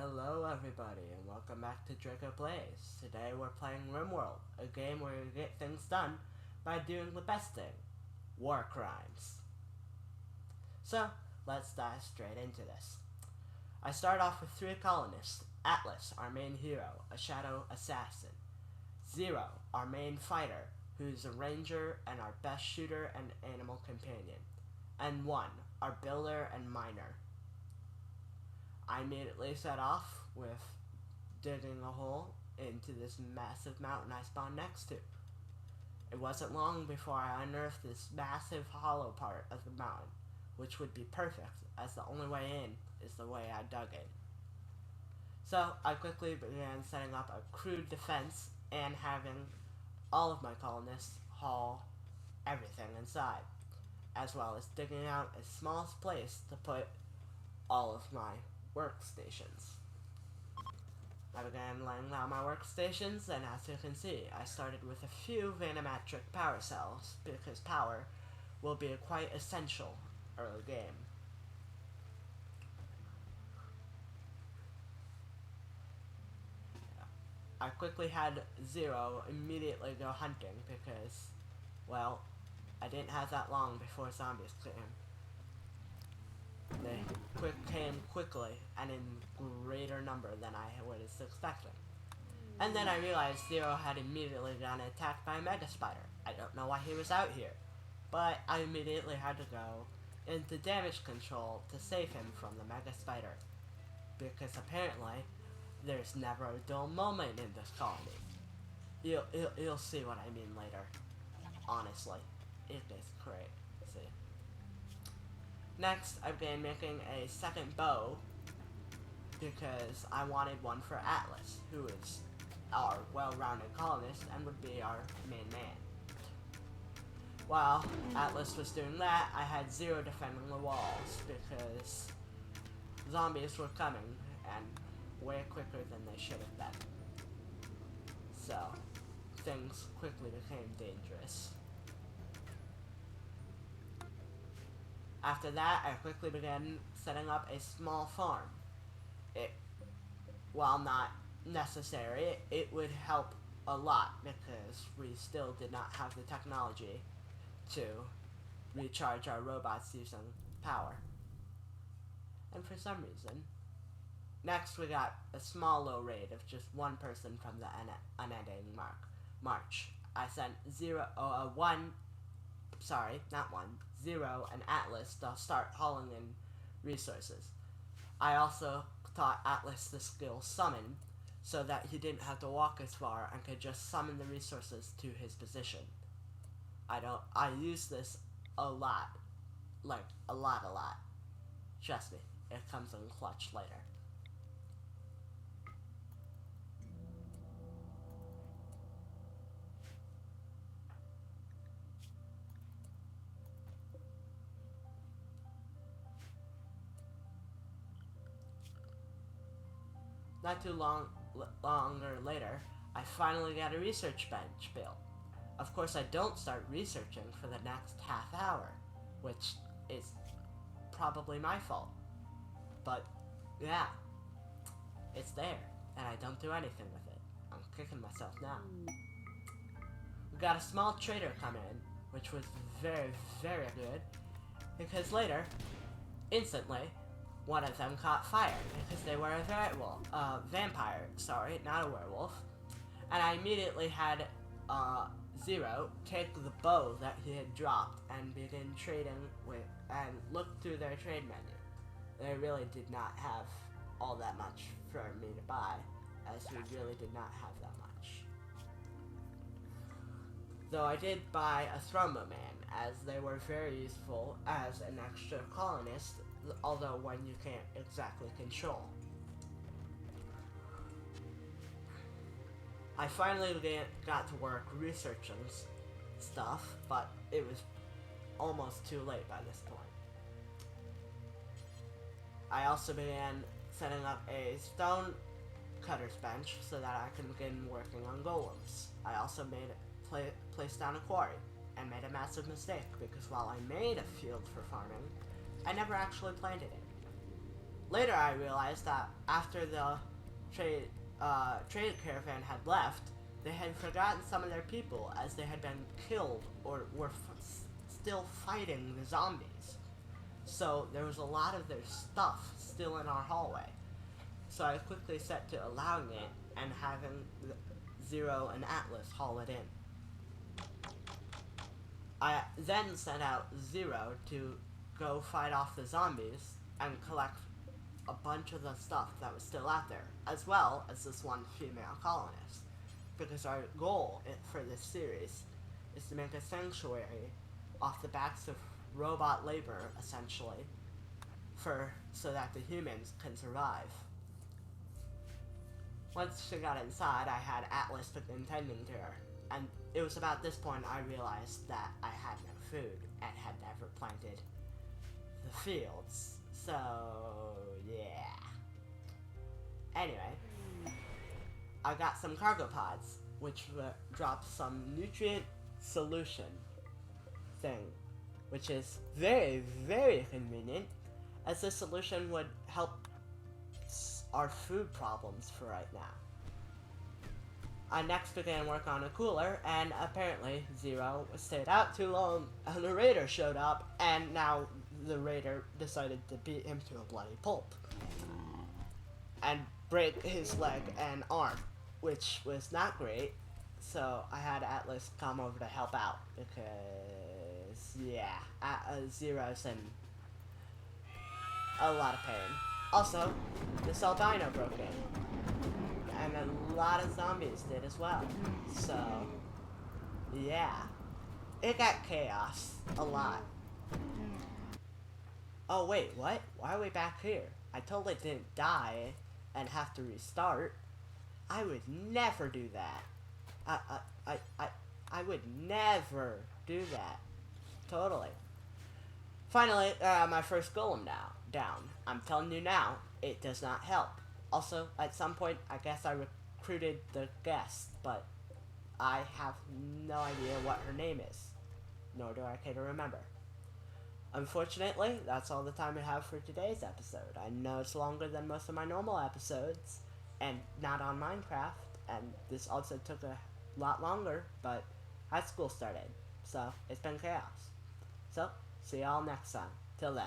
Hello everybody and welcome back to Draco Plays. Today we're playing Rimworld, a game where you get things done by doing the best thing, war crimes. So, let's dive straight into this. I start off with 3 colonists: Atlas, our main hero, a shadow assassin; Zero, our main fighter, who's a ranger and our best shooter and animal companion; and 1, our builder and miner. I immediately set off with digging a hole into this massive mountain I spawned next to. It wasn't long before I unearthed this massive hollow part of the mountain, which would be perfect, as the only way in is the way I dug in. So I quickly began setting up a crude defense and having all of my colonists haul everything inside, as well as digging out a small place to put all of my workstations. I began laying down my workstations, and as you can see, I started with a few vanometric power cells, because power will be a quite essential early game. I quickly had Zero immediately go hunting because, well, I didn't have that long before zombies came. They came quickly and in greater number than I was expecting. And then I realized Zero had immediately gotten attacked by a mega spider. I don't know why he was out here, but I immediately had to go into damage control to save him from the mega spider, because apparently there's never a dull moment in this colony. You'll see what I mean later. Honestly, it is great. See. Next, I began making a second bow because I wanted one for Atlas, who is our well-rounded colonist and would be our main man. While Atlas was doing that, I had Zero defending the walls because zombies were coming and way quicker than they should have been. So, things quickly became dangerous. After that, I quickly began setting up a small farm. While not necessary, it would help a lot because we still did not have the technology to recharge our robots using power. And for some reason, next we got a small low raid of just one person from the unending march. I sent Zero and Atlas to start hauling in resources. I also taught Atlas the skill Summon, so that he didn't have to walk as far and could just summon the resources to his position. I use this a lot. Like, a lot. Trust me, it comes in clutch later. Not too longer later, I finally got a research bench built. Of course, I don't start researching for the next half hour, which is probably my fault. But, yeah, it's there, and I don't do anything with it. I'm kicking myself now. We got a small trader come in, which was very, very good, because later, instantly, one of them caught fire because they were a vampire, not a werewolf. And I immediately had Zero take the bow that he had dropped and begin trading with, and look through their trade menu. They really did not have all that much for me to buy, as we really did not have that much. Though I did buy a Thromo Man, as they were very useful as an extra colonist, although one you can't exactly control. I finally got to work researching stuff, but it was almost too late by this point. I also began setting up a stone cutter's bench so that I can begin working on golems. I also placed down a quarry and made a massive mistake because while I made a field for farming, I never actually planted it. Later, I realized that after the trade caravan had left, they had forgotten some of their people as they had been killed or were still fighting the zombies. So there was a lot of their stuff still in our hallway. So I quickly set to allowing it and having Zero and Atlas haul it in. I then sent out Zero to go fight off the zombies and collect a bunch of the stuff that was still out there, as well as this one female colonist. Because our goal for this series is to make a sanctuary off the backs of robot labor, essentially, so that the humans can survive. Once she got inside, I had Atlas attending to her, and it was about this point I realized that I had no food and had never planted the fields. So, yeah. Anyway, I got some cargo pods, which dropped some nutrient solution thing, which is very, very convenient, as this solution would help our food problems for right now. I next began work on a cooler, and apparently Zero stayed out too long, and the raider showed up, and now the raider decided to beat him to a bloody pulp and break his leg and arm, which was not great. So I had Atlas come over to help out because, yeah, Zero's in a lot of pain. Also, this albino broke in, and a lot of zombies did as well. So, yeah, it got chaos a lot. Oh wait, what? Why are we back here? I totally didn't die and have to restart. I would never do that. I would never do that. Totally. Finally, my first golem down. I'm telling you now, it does not help. Also, at some point, I guess I recruited the guest, but I have no idea what her name is, nor do I care to remember. Unfortunately, that's all the time we have for today's episode. I know it's longer than most of my normal episodes, and not on Minecraft, and this also took a lot longer, but high school started, so it's been chaos. So, see y'all next time. Till then.